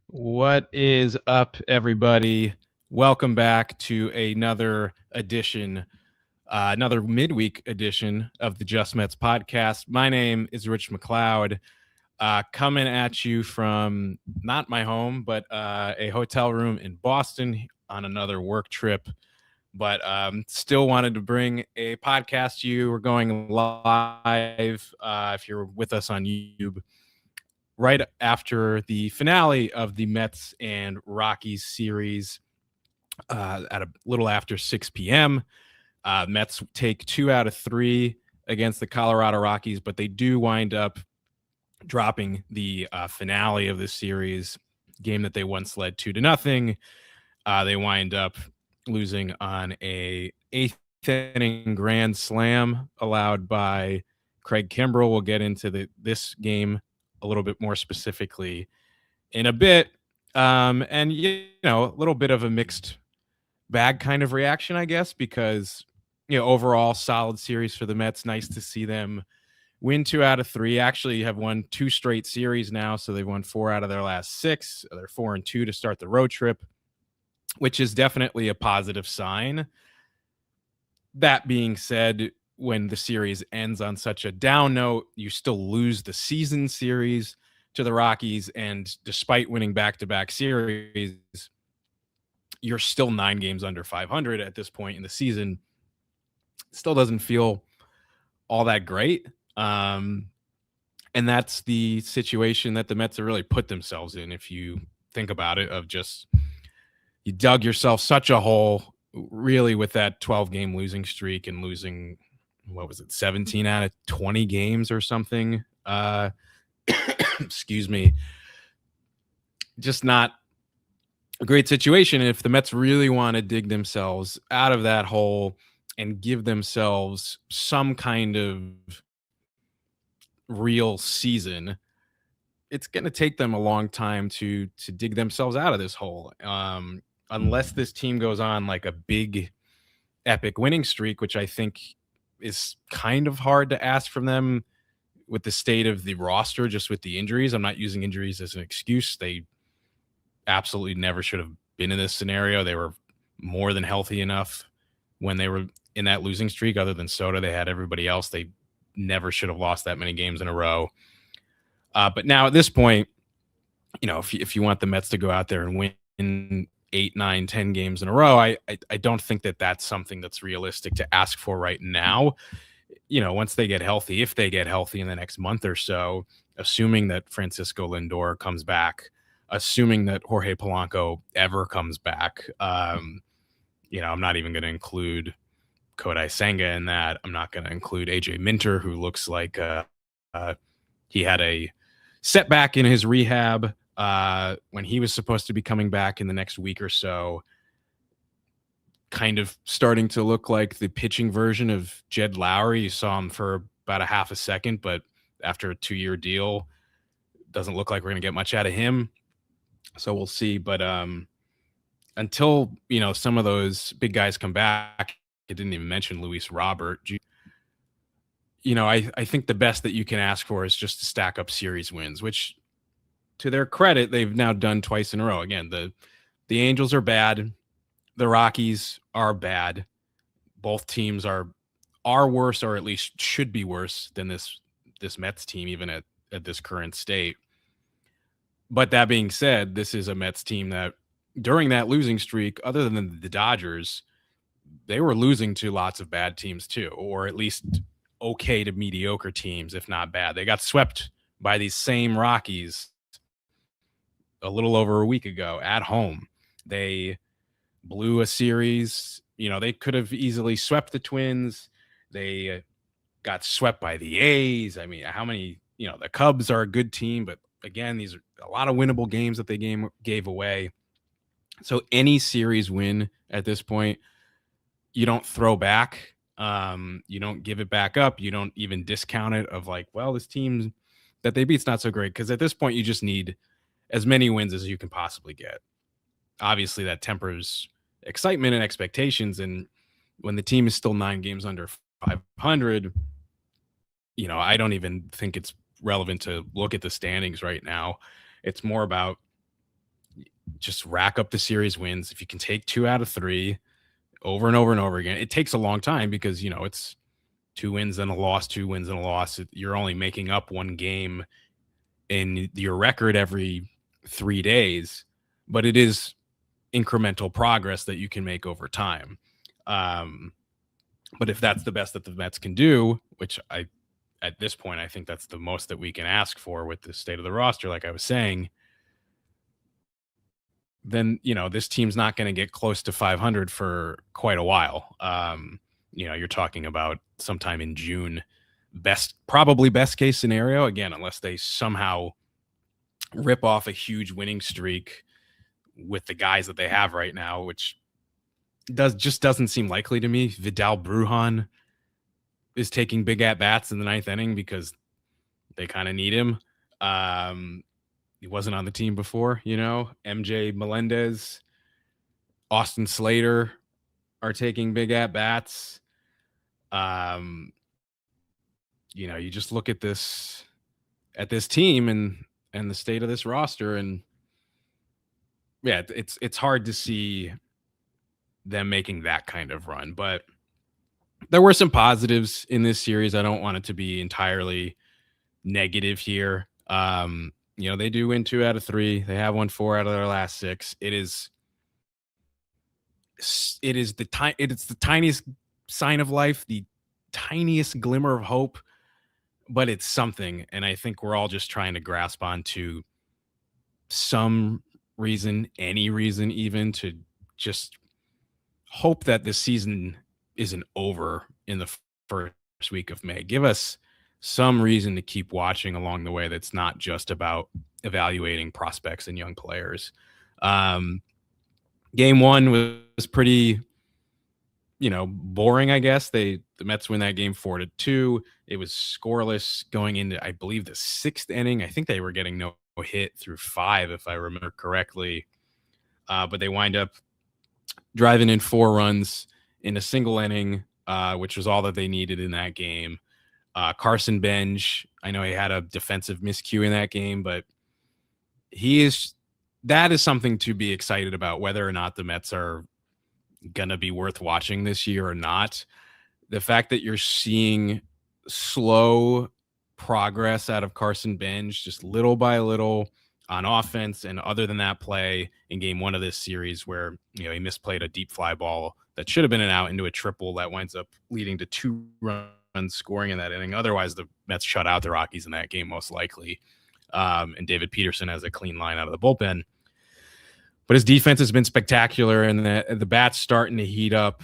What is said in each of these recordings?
What is up, everybody? Welcome back to another midweek edition of the Just Mets podcast. My name is Rich MacLeod, coming at you from not my home, but a hotel room in Boston on another work trip. But still wanted to bring a podcast to you. We're going live if you're with us on YouTube right after the finale of the Mets and Rockies series at a little after 6 p.m. Mets take 2 out of 3 against the Colorado Rockies, but they do wind up dropping the finale of the series, game that they once led 2-0. They wind up losing on a eighth inning grand slam allowed by Craig Kimbrell. We'll get into this game a little bit more specifically in a bit. And, a little bit of a mixed bag kind of reaction, I guess, because, overall solid series for the Mets. Nice to see them win 2 out of 3. Actually have won 2 straight series now. So they've won 4 out of their last 6. They're 4-2 to start the road trip, which is definitely a positive sign. That being said, when the series ends on such a down note, you still lose the season series to the Rockies. And despite winning back-to-back series, you're still 9 games under 500 at this point in the season. Still doesn't feel all that great. And that's the situation that the Mets have really put themselves in. If you think about it, of just, you dug yourself such a hole really with that 12-game losing streak and losing, 17 out of 20 games or something. Excuse me. Just not a great situation. And if the Mets really want to dig themselves out of that hole and give themselves some kind of real season, it's going to take them a long time to dig themselves out of this hole. Unless this team goes on like a big epic winning streak, which I think is kind of hard to ask from them with the state of the roster, just with the injuries. I'm not using injuries as an excuse. They absolutely never should have been in this scenario. They were more than healthy enough when they were in that losing streak. Other than Soto, they had everybody else. They never should have lost that many games in a row. But now at this point, if you want the Mets to go out there and win 8, 9, 10 games in a row, I don't think that that's something that's realistic to ask for right now. Once they get healthy, if they get healthy in the next month or so, assuming that Francisco Lindor comes back, assuming that Jorge Polanco ever comes back, I'm not even going to include Kodai Senga in that. I'm not going to include AJ Minter, who looks like he had a setback in his rehab when he was supposed to be coming back in the next week or so. Kind of starting to look like the pitching version of Jed Lowry. You saw him for about a half a second, but after a 2-year deal, doesn't look like we're going to get much out of him. So we'll see. But until, some of those big guys come back, I didn't even mention Luis Robert. I think the best that you can ask for is just to stack up series wins, which, to their credit, they've now done twice in a row. Again, the Angels are bad. The Rockies are bad. Both teams are worse, or at least should be worse than this Mets team, even at this current state. But that being said, this is a Mets team that during that losing streak, other than the Dodgers, they were losing to lots of bad teams too, or at least okay to mediocre teams, if not bad. They got swept by these same Rockies a little over a week ago at home. They blew a series. They could have easily swept the Twins. They got swept by the A's. I mean, how many, the Cubs are a good team, but again, these are a lot of winnable games that they gave away. So any series win at this point, you don't throw back. You don't give it back up. You don't even discount it of like, well, this team that they beat's not so great. Because at this point, you just need as many wins as you can possibly get. Obviously, that tempers excitement and expectations. And when the team is still 9 games under 500, I don't even think it's relevant to look at the standings right now. It's more about just rack up the series wins. If you can take 2 out of 3 over and over and over again, it takes a long time because, it's 2 wins and a loss, 2 wins and a loss. You're only making up 1 game in your record every 3 days, but it is incremental progress that you can make over time. But if that's the best that the Mets can do, which at this point, I think that's the most that we can ask for with the state of the roster, like I was saying, then, this team's not going to get close to 500 for quite a while. You're talking about sometime in June, probably best case scenario, again, unless they somehow rip off a huge winning streak with the guys that they have right now, which doesn't seem likely to me. Vidal Brujan is taking big at bats in the 9th inning because they kind of need him. He wasn't on the team before, MJ Melendez, Austin Slater are taking big at bats. You just look at this team and the state of this roster, and yeah, it's hard to see them making that kind of run. But there were some positives in this series. I don't want it to be entirely negative here. They do win 2 out of 3. They have won 4 out of their last 6. It is the tiniest sign of life, the tiniest glimmer of hope, but it's something. And I think we're all just trying to grasp onto some reason, any reason, even to just hope that this season isn't over in the first week of May. Give us some reason to keep watching along the way that's not just about evaluating prospects and young players. Game 1 was pretty, boring, I guess. The Mets win that game 4-2. It was scoreless going into, I believe, the 6th inning. I think they were getting no hit through 5, if I remember correctly. But they wind up driving in 4 runs in a single inning, which was all that they needed in that game. Carson Benj, I know he had a defensive miscue in that game, but that is something to be excited about, whether or not the Mets are going to be worth watching this year or not. The fact that you're seeing slow progress out of Carson Benj, just little by little on offense. And other than that play in game 1 of this series where, he misplayed a deep fly ball that should have been an out into a triple that winds up leading to 2 runs scoring in that inning. Otherwise, the Mets shut out the Rockies in that game, most likely. And David Peterson has a clean line out of the bullpen. But his defense has been spectacular, and the bat's starting to heat up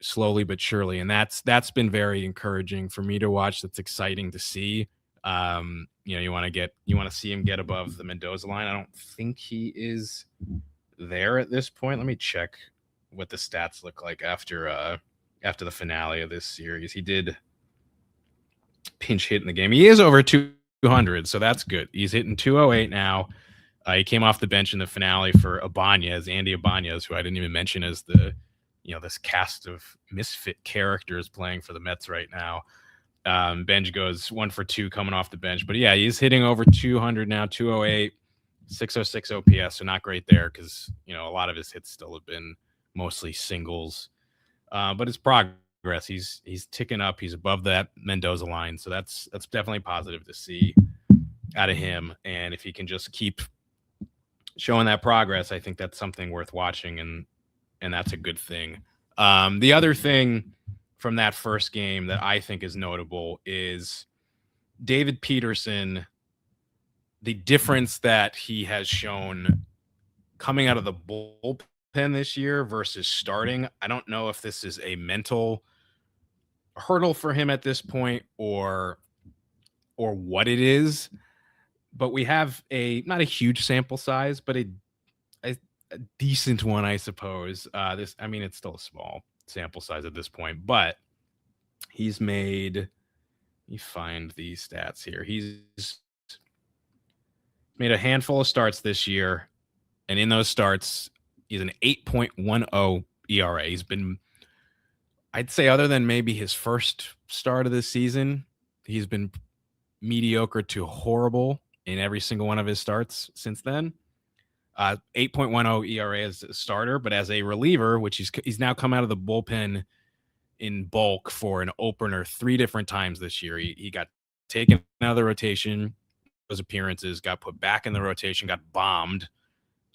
slowly but surely. And that's been very encouraging for me to watch. That's exciting to see. You want to see him get above the Mendoza line. I don't think he is there at this point. Let me check what the stats look like after the finale of this series. He did pinch hit in the game. He is over 200, so that's good. He's hitting 208 now. He came off the bench in the finale for Andy Ibanez, who I didn't even mention as the, this cast of misfit characters playing for the Mets right now. Benj goes 1 for 2 coming off the bench. But yeah, he's hitting over 200 now, 208, 606 OPS. So not great there because, a lot of his hits still have been mostly singles. But his progress, he's ticking up. He's above that Mendoza line. So that's definitely positive to see out of him. And if he can just keep showing that progress, I think that's something worth watching, and that's a good thing. The other thing from that first game that I think is notable is David Peterson, the difference that he has shown coming out of the bullpen this year versus starting. I don't know if this is a mental hurdle for him at this point or what it is, but we have not a huge sample size, but a decent one, I suppose. It's still a small sample size at this point, but he's made, let me find these stats here. He's made a handful of starts this year, and in those starts, he's an 8.10 ERA. He's been, I'd say, other than maybe his first start of this season, he's been mediocre to horrible in every single one of his starts since then. 8.10 ERA as a starter, but as a reliever, which he's now come out of the bullpen in bulk for an opener 3 different times this year. He got taken out of the rotation, those appearances, got put back in the rotation, got bombed.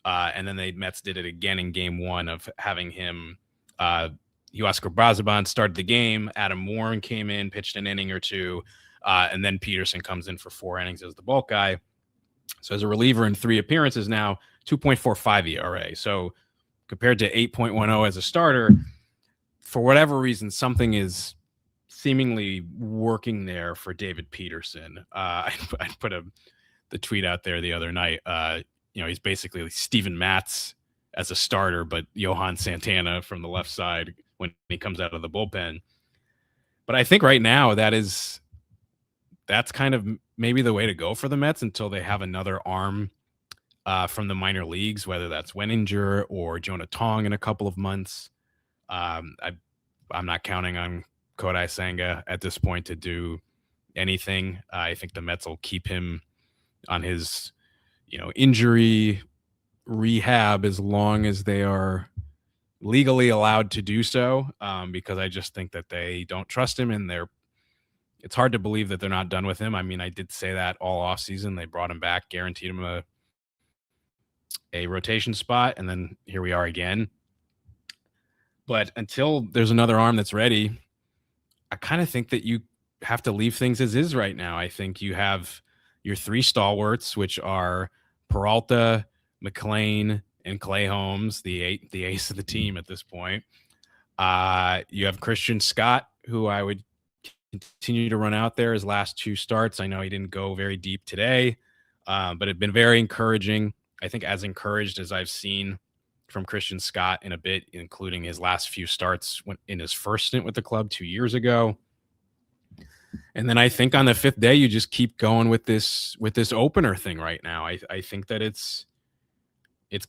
And then the Mets did it again in game 1 of having him. Huascar Brazaban started the game. Adam Warren came in, pitched an inning or two. And then Peterson comes in for 4 innings as the bulk guy. So as a reliever in 3 appearances now, 2.45 ERA. So compared to 8.10 as a starter, for whatever reason, something is seemingly working there for David Peterson. I put the tweet out there the other night. He's basically Steven Matz as a starter, but Johan Santana from the left side when he comes out of the bullpen. But I think right now that's kind of maybe the way to go for the Mets until they have another arm from the minor leagues, whether that's Wenninger or Jonah Tong in a couple of months. I'm not counting on Kodai Senga at this point to do anything. I think the Mets will keep him on his, injury rehab as long as they are legally allowed to do so, because I just think that they don't trust him, and it's hard to believe that they're not done with him. I mean, I did say that all offseason. They brought him back, guaranteed him a rotation spot, and then here we are again. But until there's another arm that's ready, I kind of think that you have to leave things as is right now. I think you have your 3 stalwarts, which are Peralta, McLean, and Clay Holmes, the ace of the team at this point. You have Christian Scott, who I would continue to run out there his last 2 starts. I know he didn't go very deep today, but it's been very encouraging. I think as encouraged as I've seen from Christian Scott in a bit, including his last few starts in his first stint with the club 2 years ago. And then I think on the 5th day, you just keep going with this opener thing right now. I think that it's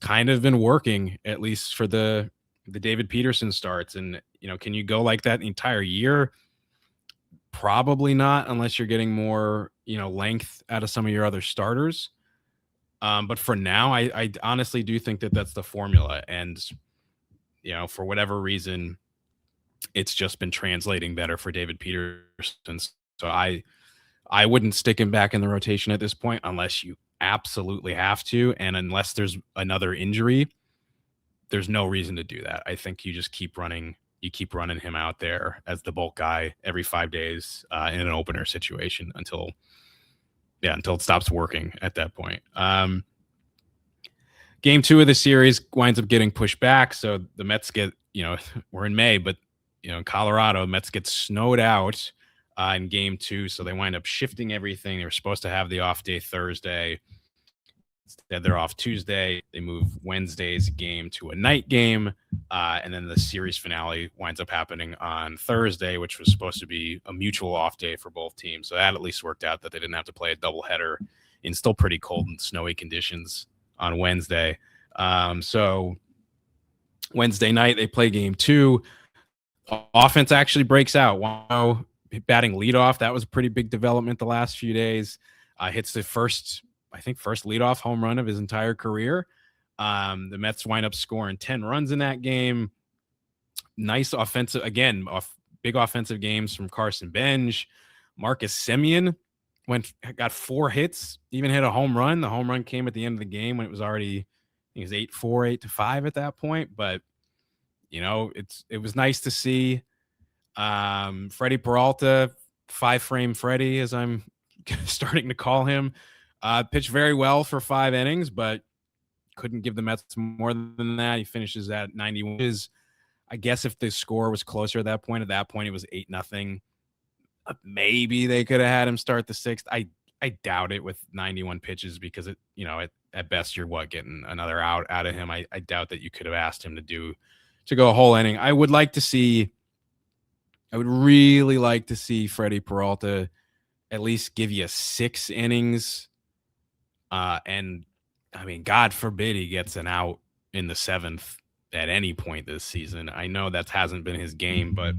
kind of been working, at least for the David Peterson starts. And, can you go like that the entire year? Probably not, unless you're getting more, length out of some of your other starters. But for now, I honestly do think that that's the formula. And, for whatever reason, it's just been translating better for David Peterson. So I wouldn't stick him back in the rotation at this point unless you absolutely have to. And unless there's another injury, there's no reason to do that. I think you just keep running him out there as the bulk guy every 5 days in an opener situation until it stops working at that point. Game 2 of the series winds up getting pushed back. So the Mets get, we're in May, but, in Colorado, Mets get snowed out in game 2. So they wind up shifting everything. They were supposed to have the off day Thursday. Instead, they're off Tuesday. They move Wednesday's game to a night game. And then the series finale winds up happening on Thursday, which was supposed to be a mutual off day for both teams. So that at least worked out that they didn't have to play a doubleheader in still pretty cold and snowy conditions on Wednesday. So Wednesday night, they play game 2. Offense actually breaks out. Wow, batting leadoff. That was a pretty big development the last few days. Hits the first leadoff home run of his entire career. The Mets wind up scoring 10 runs in that game. Nice offensive, big offensive games from Carson Benj. Marcus Semien got 4 hits, even hit a home run. The home run came at the end of the game when it was already, I think it was 8-4, 8-5 at that point. But, it was nice to see. Freddie Peralta, 5-frame Freddie, as I'm starting to call him, pitched very well for 5 innings, but couldn't give the Mets more than that. He finishes at 91. I guess if the score was closer at that point it was 8-0. Maybe they could have had him start the 6th. I doubt it with 91 pitches because at best you're getting another out of him. I doubt that you could have asked him to go a whole inning. I would really like to see Freddie Peralta at least give you 6 innings. And I mean, God forbid he gets an out in the 7th at any point this season. I know that hasn't been his game, but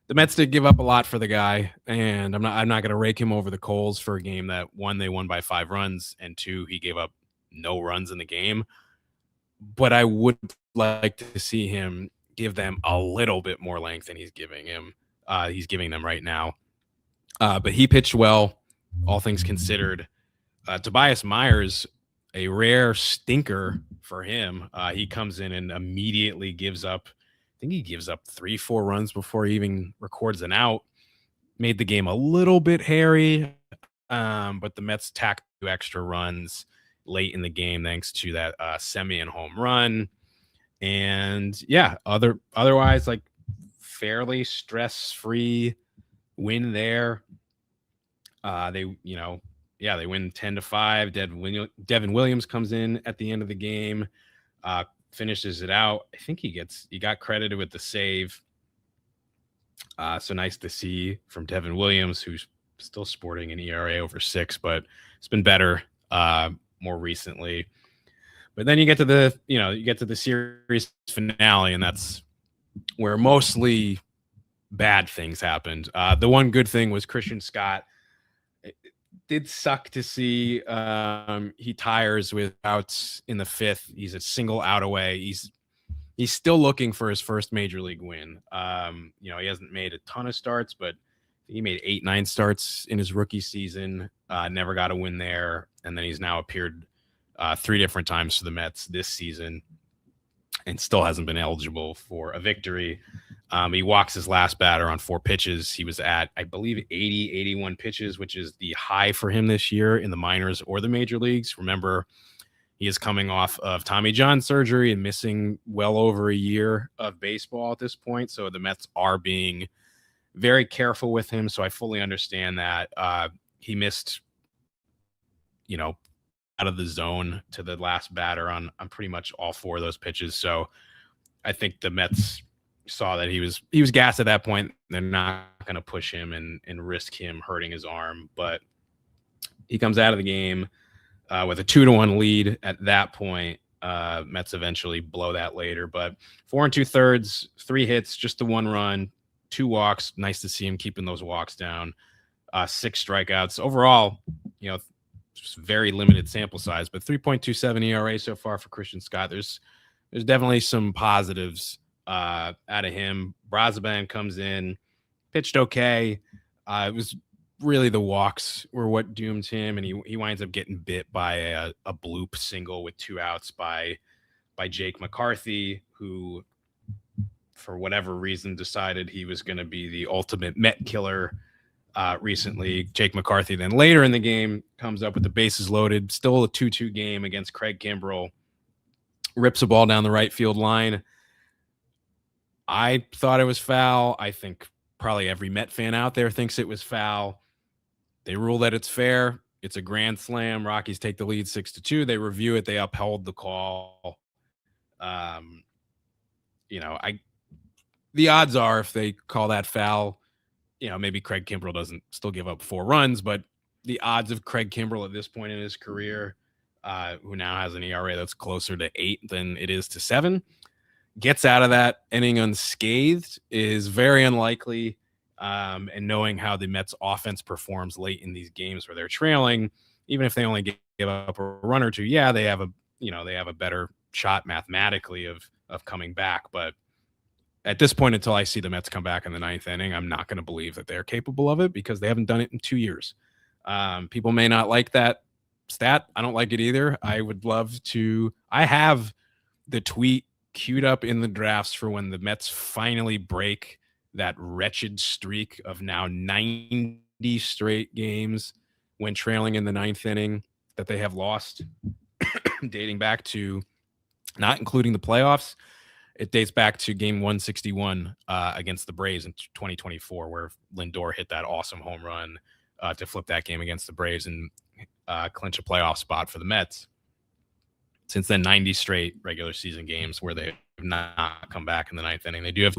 the Mets did give up a lot for the guy, and I'm not going to rake him over the coals for a game that 1, they won by 5 runs, and 2, he gave up no runs in the game. But I would like to see him give them a little bit more length than he's giving them right now. But he pitched well, all things considered. Tobias Myers, a rare stinker for him. He comes in and immediately gives up. I think he gives up 3-4 runs before he even records an out. Made the game a little bit hairy, but the Mets tacked 2 extra runs late in the game thanks to that Semien home run. And yeah, otherwise, like, fairly stress-free win there. They win 10-5. Devin Williams comes in at the end of the game, finishes it out. I think he got credited with the save. So nice to see from Devin Williams, who's still sporting an ERA over 6, but it's been better more recently. But then you get to the series finale, and that's where mostly bad things happened. The one good thing was Christian Scott. It did suck to see he tires with outs in the 5th. He's a single out away. He's still looking for his first major league win. He hasn't made a ton of starts, but he made 8-9 starts in his rookie season. Never got a win there, and then he's now appeared 3 different times for the Mets this season and still hasn't been eligible for a victory. He walks his last batter on 4 pitches. He was at, I believe, 81 pitches, which is the high for him this year in the minors or the major leagues. Remember, he is coming off of Tommy John surgery and missing well over a year of baseball at this point. So the Mets are being very careful with him. So I fully understand that. He missed, out of the zone to the last batter on pretty much all 4 of those pitches. So I think the Mets saw that he was gassed at that point. They're not going to push him and risk him hurting his arm. But he comes out of the game with a 2-1 lead at that point. Mets eventually blow that later, but 4 2/3, 3 hits, just the 1 run, 2 walks. Nice to see him keeping those walks down. 6 strikeouts overall. Just very limited sample size, but 3.27 ERA so far for Christian Scott. There's definitely some positives out of him. Brazaban comes in, pitched okay. It was really the walks were what doomed him, and he winds up getting bit by a bloop single with 2 outs by Jake McCarthy, who for whatever reason decided he was going to be the ultimate Met killer recently. Jake McCarthy then later in the game comes up with the bases loaded, still a 2-2 game against Craig Kimbrell, rips a ball down the right field line. I thought it was foul. I think probably every Met fan out there thinks it was foul. They rule that it's fair. It's a grand slam. Rockies take the lead 6-2. They review it. They uphold the call. The odds are if they call that foul, maybe Craig Kimbrell doesn't still give up 4 runs, but the odds of Craig Kimbrell at this point in his career, who now has an ERA that's closer to 8 than it is to 7, gets out of that inning unscathed is very unlikely. And knowing how the Mets offense performs late in these games where they're trailing, even if they only give up a run or 2, yeah, they have a better shot mathematically of coming back. But at this point, until I see the Mets come back in the 9th inning, I'm not going to believe that they're capable of it because they haven't done it in 2 years. People may not like that stat. I don't like it either. I would love to. I have the tweet queued up in the drafts for when the Mets finally break that wretched streak of now 90 straight games when trailing in the 9th inning that they have lost, dating back to, not including the playoffs, it dates back to game 161 against the Braves in 2024, where Lindor hit that awesome home run to flip that game against the Braves and clinch a playoff spot for the Mets. Since then, 90 straight regular season games where they have not come back in the 9th inning. They do have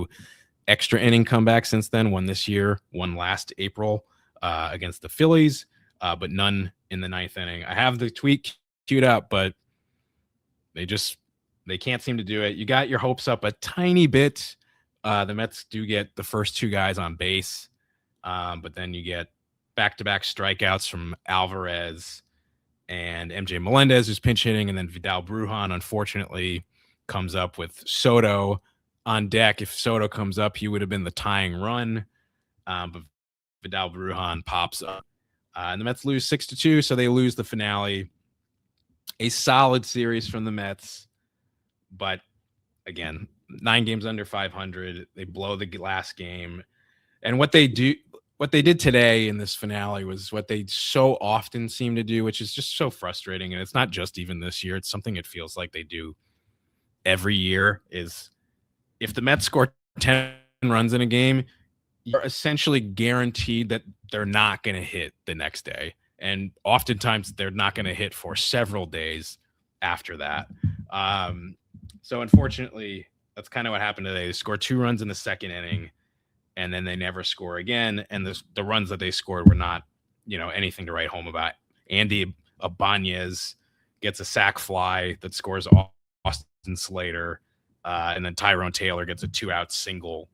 extra inning comeback since then, one this year, one last April against the Phillies, but none in the 9th inning. I have the tweet queued up, but they can't seem to do it. You got your hopes up a tiny bit. The Mets do get the first 2 guys on base, but then you get back-to-back strikeouts from Alvarez and MJ Melendez is pinch hitting, and then Vidal Brujan, unfortunately, comes up with Soto on deck. If Soto comes up, he would have been the tying run, but Vidal Brujan pops up, and the Mets lose 6-2, so they lose the finale. A solid series from the Mets, but again, 9 games under 500. They blow the last game, and what they did today in this finale was what they so often seem to do, which is just so frustrating. And it's not just even this year. It's something it feels like they do every year. Is if the Mets score 10 runs in a game, you're essentially guaranteed that they're not going to hit the next day. And oftentimes they're not going to hit for several days after that. So unfortunately, that's kind of what happened today. They scored 2 runs in the second inning, and then they never score again. And the runs that they scored were not, anything to write home about. Andy Ibanez gets a sac fly that scores Austin Slater, and then Tyrone Taylor gets a 2-out single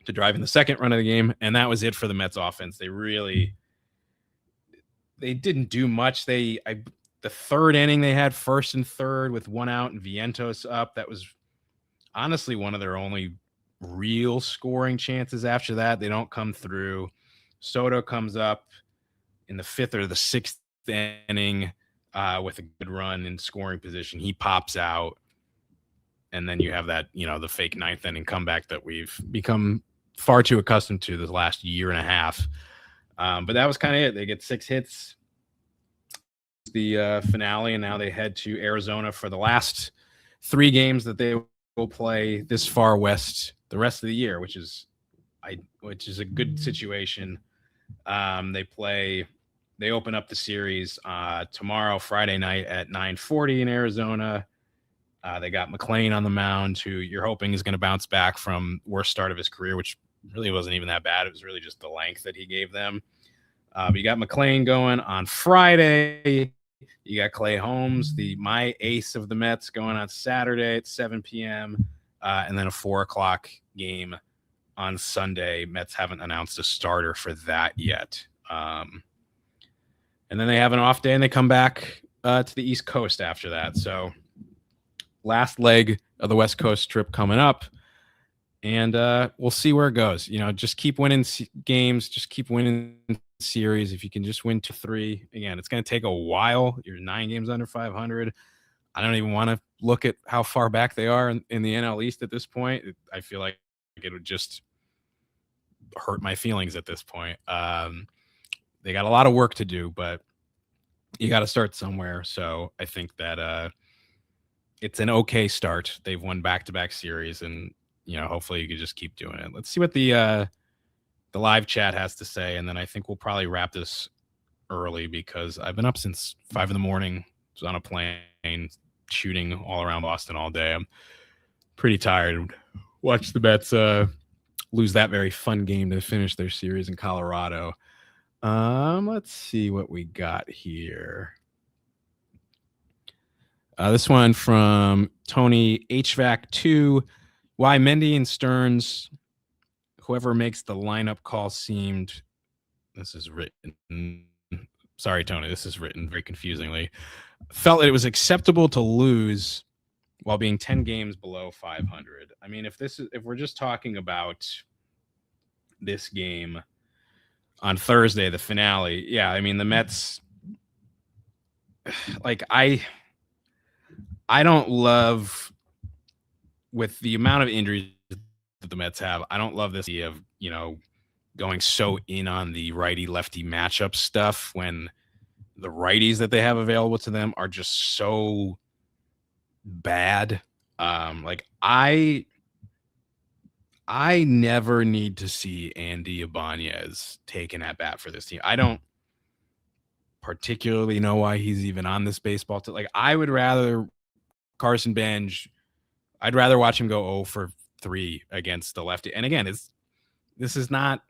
to drive in the second run of the game, and that was it for the Mets offense. They didn't do much. The third inning they had 1st and 3rd with 1 out and Vientos up. That was honestly one of their only real scoring chances. After that, they don't come through. Soto comes up in the 5th or the 6th inning with a good run in scoring position. He pops out, and then you have that, the fake 9th inning comeback that we've become far too accustomed to the last year and a half. But that was kind of it. They get 6 hits, the finale, and now they head to Arizona for the last 3 games that they will play this far west the rest of the year, which is a good situation. They open up the series tomorrow, Friday night at 9:40 in Arizona. They got McLeod on the mound, who you're hoping is going to bounce back from worst start of his career, which really wasn't even that bad. It was really just the length that he gave them. But you got McLeod going on Friday. You got Clay Holmes, my ace of the Mets, going on Saturday at 7 p.m. And then a 4:00 game on Sunday. Mets haven't announced a starter for that yet. And then they have an off day, and they come back to the East Coast after that. So last leg of the West Coast trip coming up. And we'll see where it goes. Just keep winning games. Just keep winning series. If you can just win 2-3. Again, it's going to take a while. You're 9 games under 500. I don't even want to look at how far back they are in the NL East at this point. I feel like it would just hurt my feelings at this point. They got a lot of work to do, but you got to start somewhere. So I think that it's an okay start. They've won back-to-back series, and hopefully you can just keep doing it. Let's see what the live chat has to say, and then I think we'll probably wrap this early because I've been up since 5 a.m. I was on a plane shooting all around Boston all day. I'm pretty tired. Watched the Mets lose that very fun game to finish their series in Colorado. Let's see what we got here. This one from Tony HVAC2. Why Mendy and Stearns, whoever makes the lineup call seemed, this is written, sorry, Tony, this is written very confusingly, felt that it was acceptable to lose while being 10 games below 500. I mean, if we're just talking about this game on Thursday, the finale, yeah, I mean, the Mets, like, I don't love, with the amount of injuries that the Mets have, I don't love this idea of, going so in on the righty-lefty matchup stuff when the righties that they have available to them are just so bad. Like, I never need to see Andy Ibanez taken at bat for this team. I don't particularly know why he's even on this baseball team. Like, I would rather Carson Bench, I'd rather watch him go 0 for 3 against the lefty. And again, this is not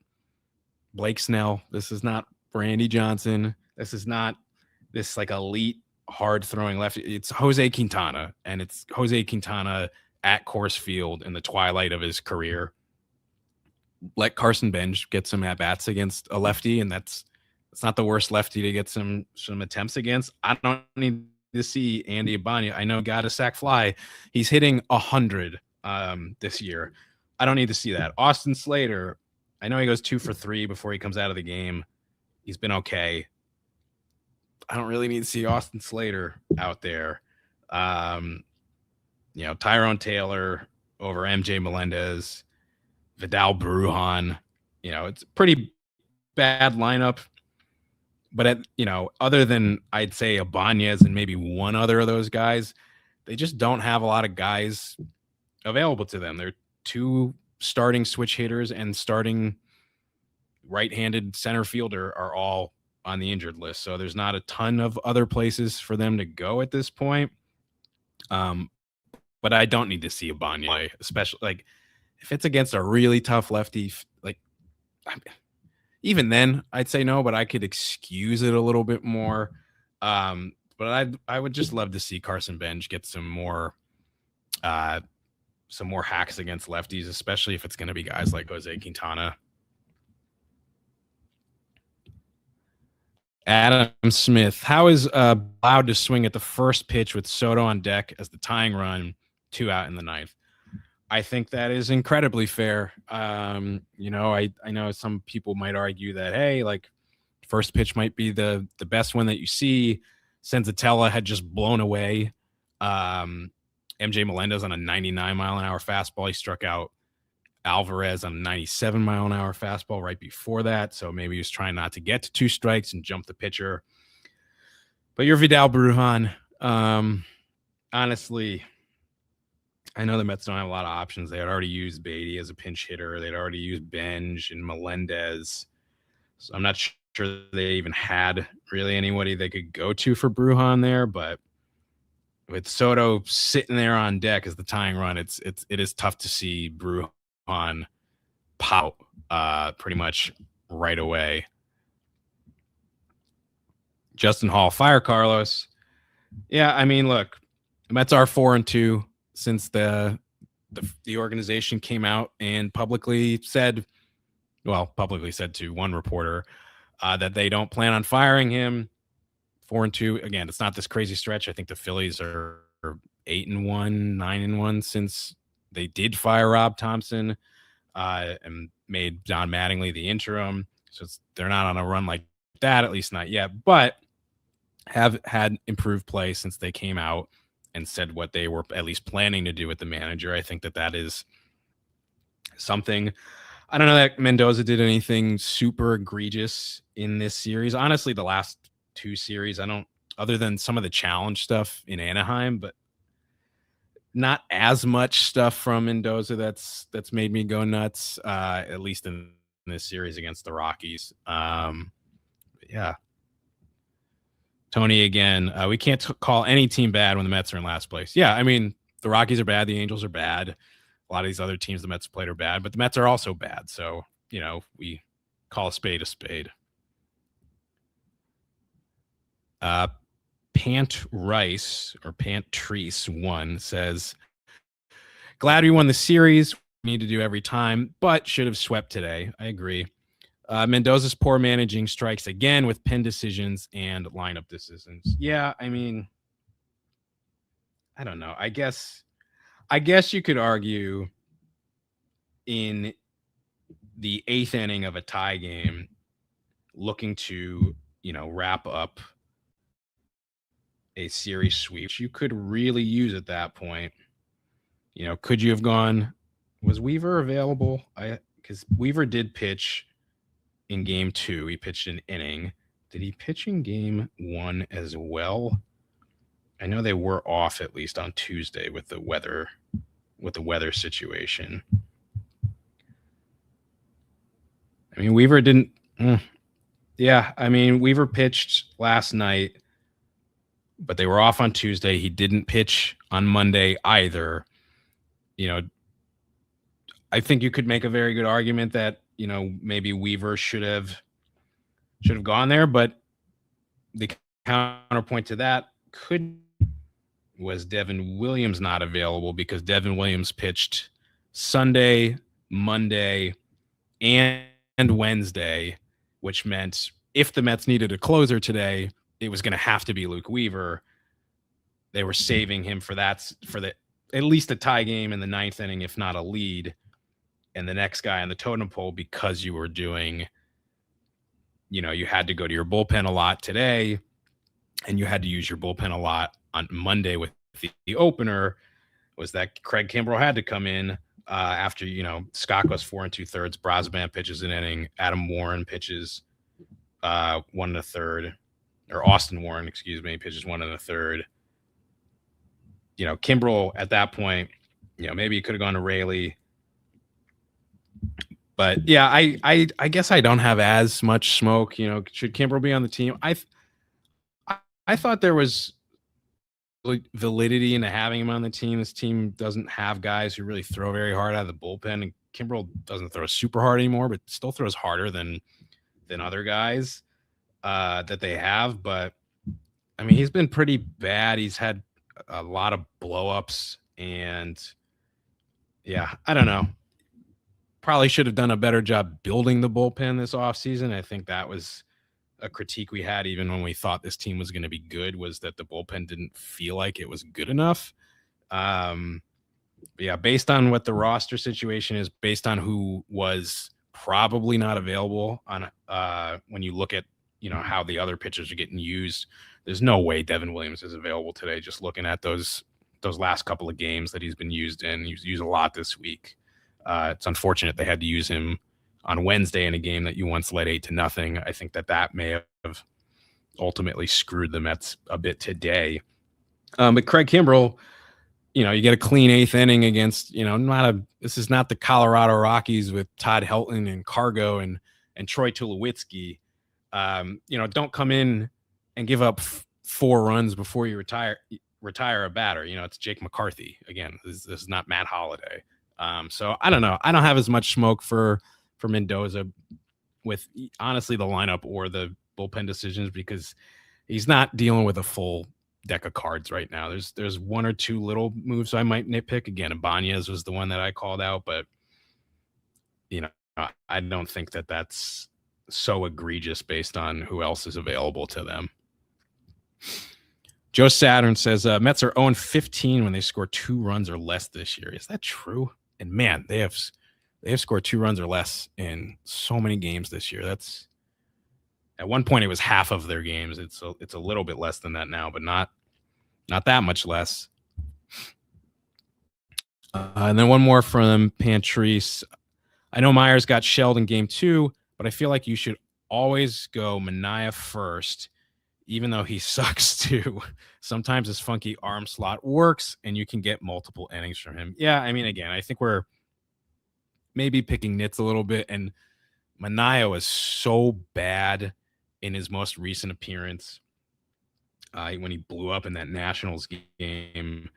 Blake Snell. This is not Randy Johnson. This is not this like elite hard throwing lefty. It's Jose Quintana, and it's Jose Quintana at Coors Field in the twilight of his career. Let Carson Bench get some at bats against a lefty, and that's It's not the worst lefty to get some attempts against. I don't need to see Andy Ibanez. I know he got a sac fly. He's hitting 100 this year. I don't need to see that. Austin Slater, I know he goes 2 for 3 before he comes out of the game. He's been okay. I don't really need to see Austin Slater out there. Tyrone Taylor over MJ Melendez, Vidal Brujan. It's a pretty bad lineup. But other than I'd say Ibanez and maybe one other of those guys, they just don't have a lot of guys available to them. They're 2 starting switch hitters and starting right-handed center fielder are all on the injured list. So there's not a ton of other places for them to go at this point. But I don't need to see Ibanez, especially like if it's against a really tough lefty. Like even then, I'd say no, but I could excuse it a little bit more. But I would just love to see Carson Bench get some more hacks against lefties, especially if it's going to be guys like Jose Quintana. Adam Smith, how is allowed to swing at the first pitch with Soto on deck as the tying run, 2 out in the 9th? I think that is incredibly fair. I know some people might argue that, hey, like first pitch might be the best one that you see. Senzatella had just blown away MJ Melendez on a 99-mile-an-hour fastball. He struck out Alvarez on a 97-mile-an-hour fastball right before that. So maybe he was trying not to get to 2 strikes and jump the pitcher. But you're Vidal Brujan. Honestly, I know the Mets don't have a lot of options. They had already used Beatty as a pinch hitter. They'd already used Benj and Melendez. So I'm not sure they even had really anybody they could go to for Brujan there. But with Soto sitting there on deck as the tying run, it is tough to see Brujan pop pretty much right away. Justin Hall, fire Carlos. Yeah, I mean, look, the Mets are 4-2 since the organization came out and publicly said to one reporter that they don't plan on firing him. 4-2. Again, it's not this crazy stretch. I think the Phillies are 8-1, 9-1 since they did fire Rob Thompson and made John Mattingly the interim. So they're not on a run like that, at least not yet, but have had improved play since they came out and said what they were at least planning to do with the manager. I think that is something. I don't know that Mendoza did anything super egregious in this series. Honestly, the last 2 series, other than some of the challenge stuff in Anaheim, but not as much stuff from Mendoza that's made me go nuts, at least in this series against the Rockies. Yeah. Tony again, we can't call any team bad when the Mets are in last place. Yeah, I mean, the Rockies are bad. The Angels are bad. A lot of these other teams the Mets played are bad, but the Mets are also bad. So, we call a spade a spade. Pant Rice or Pant Treese 1 says, glad we won the series. We need to do every time, but should have swept today. I agree. Mendoza's poor managing strikes again with pin decisions and lineup decisions. Yeah, I mean, I don't know. I guess you could argue in the 8th inning of a tie game, looking to, wrap up a series sweep, you could really use at that point. Could you have gone? Was Weaver available? Because Weaver did pitch in game 2. He pitched an inning. Did he pitch in game 1 as well? I know they were off at least on Tuesday with the weather situation. I mean, Weaver didn't. Yeah, I mean, Weaver pitched last night, but they were off on Tuesday. He didn't pitch on Monday either. I think you could make a very good argument that, maybe Weaver should have gone there, but the counterpoint to that was Devin Williams not available because Devin Williams pitched Sunday, Monday, and Wednesday, which meant if the Mets needed a closer today, it was going to have to be Luke Weaver. They were saving him for at least a tie game in the ninth inning, if not a lead, and the next guy on the totem pole, because you were doing, you had to go to your bullpen a lot today, and you had to use your bullpen a lot on Monday with the opener, was that Craig Kimbrell had to come in after, Scott goes 4 2/3, Brosman pitches an inning, Adam Warren pitches 1 1/3, or Austin Warren, excuse me, pitches 1 1/3. Kimbrell at that point, maybe he could have gone to Raley. But yeah, I guess I don't have as much smoke. Should Kimbrell be on the team? I thought there was validity into having him on the team. This team doesn't have guys who really throw very hard out of the bullpen, and Kimbrell doesn't throw super hard anymore, but still throws harder than other guys that they have. But I mean, he's been pretty bad. He's had a lot of blowups, and yeah, I don't know. Probably should have done a better job building the bullpen this offseason. I think that was a critique we had even when we thought this team was going to be good, was that the bullpen didn't feel like it was good enough. But yeah, based on what the roster situation is, based on who was probably not available on when you look at how the other pitchers are getting used, there's no way Devin Williams is available today. Just looking at those last couple of games that he's been used in, he's used a lot this week. It's unfortunate they had to use him on Wednesday in a game that you once led 8-0. I think that may have ultimately screwed the Mets a bit today. But Craig Kimbrell, you get a clean 8th inning against, this is not the Colorado Rockies with Todd Helton and Cargo and Troy Tulowitzki. Don't come in and give up 4 runs before you retire a batter. It's Jake McCarthy. Again, this is not Matt Holliday. So I don't know. I don't have as much smoke for Mendoza with honestly the lineup or the bullpen decisions, because he's not dealing with a full deck of cards right now. There's 1 or 2 little moves I might nitpick. Again, Ibanez was the one that I called out, but I don't think that that's so egregious based on who else is available to them. Joe Saturn says Mets are 0-15 when they score 2 runs or less this year. Is that true? And man, they have scored 2 runs or less in so many games this year. That's, at one point it was half of their games. It's a little bit less than that now, but not that much less. And then one more from Pantrice. I know Myers got shelled in game 2, but I feel like you should always go Manaea first, even though he sucks too. Sometimes his funky arm slot works and you can get multiple innings from him. Yeah, I mean, again, I think we're maybe picking nits a little bit, and Manaea was so bad in his most recent appearance when he blew up in that Nationals game.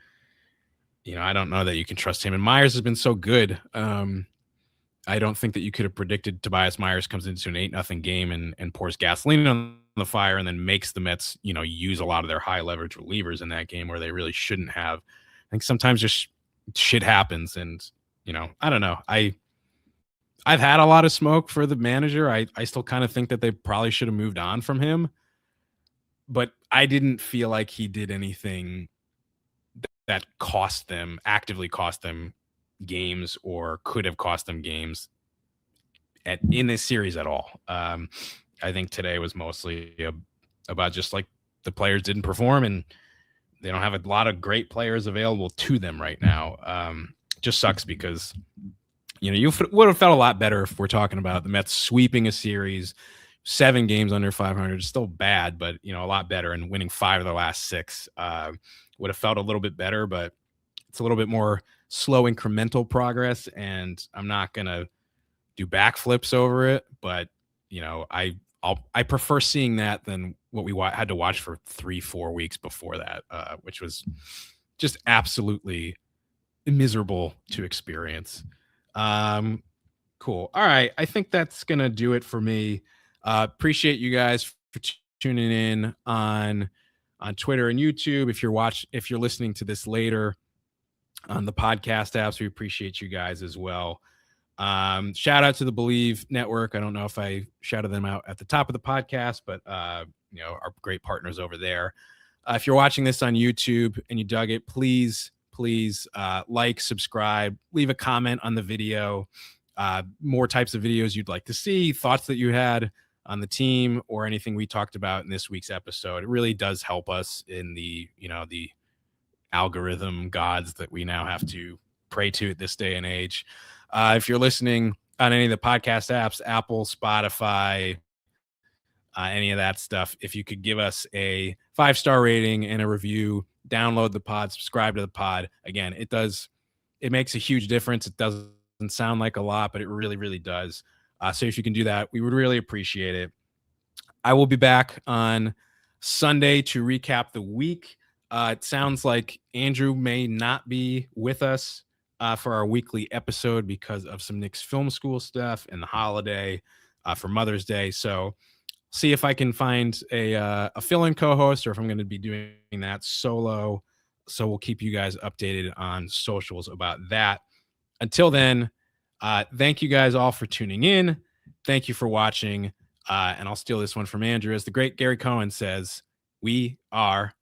I don't know that you can trust him. And Myers has been so good. I don't think that you could have predicted Tobias Myers comes into an 8-0 game and pours gasoline on the fire and then makes the Mets, use a lot of their high leverage relievers in that game where they really shouldn't have. I think sometimes just shit happens, and I don't know. I've had a lot of smoke for the manager. I still kind of think that they probably should have moved on from him, but I didn't feel like he did anything that actively cost them games or could have cost them games in this series at all. I think today was mostly about just like the players didn't perform, and they don't have a lot of great players available to them right now. Just sucks because you would have felt a lot better if we're talking about the Mets sweeping a series, 7 games under 500. Still bad, but a lot better, and winning 5 of the last 6 would have felt a little bit better. But it's a little bit more slow incremental progress, and I'm not gonna do backflips over it, but I prefer seeing that than what we had to watch for 3-4 weeks before that, which was just absolutely miserable to experience. Cool. All right, I think that's gonna do it for me. Appreciate you guys for tuning in on Twitter and YouTube. If you're listening to this later on the podcast apps, we appreciate you guys as well. Shout out to the Believe Network. I don't know if I shouted them out at the top of the podcast, but our great partners over there. If you're watching this on YouTube and you dug it, please like, subscribe, leave a comment on the video. More types of videos you'd like to see, thoughts that you had on the team, or anything we talked about in this week's episode. It really does help us in the algorithm gods that we now have to pray to at this day and age. If you're listening on any of the podcast apps, Apple, Spotify, any of that stuff, if you could give us a 5-star rating and a review, download the pod, subscribe to the pod. Again, it makes a huge difference. It doesn't sound like a lot, but it really, really does. So if you can do that, we would really appreciate it. I will be back on Sunday to recap the week. It sounds like Andrew may not be with us for our weekly episode because of some Knicks film school stuff and the holiday for Mother's Day. So see if I can find a fill-in co-host, or if I'm going to be doing that solo. So we'll keep you guys updated on socials about that. Until then, thank you guys all for tuning in. Thank you for watching. And I'll steal this one from Andrew. As the great Gary Cohen says, we are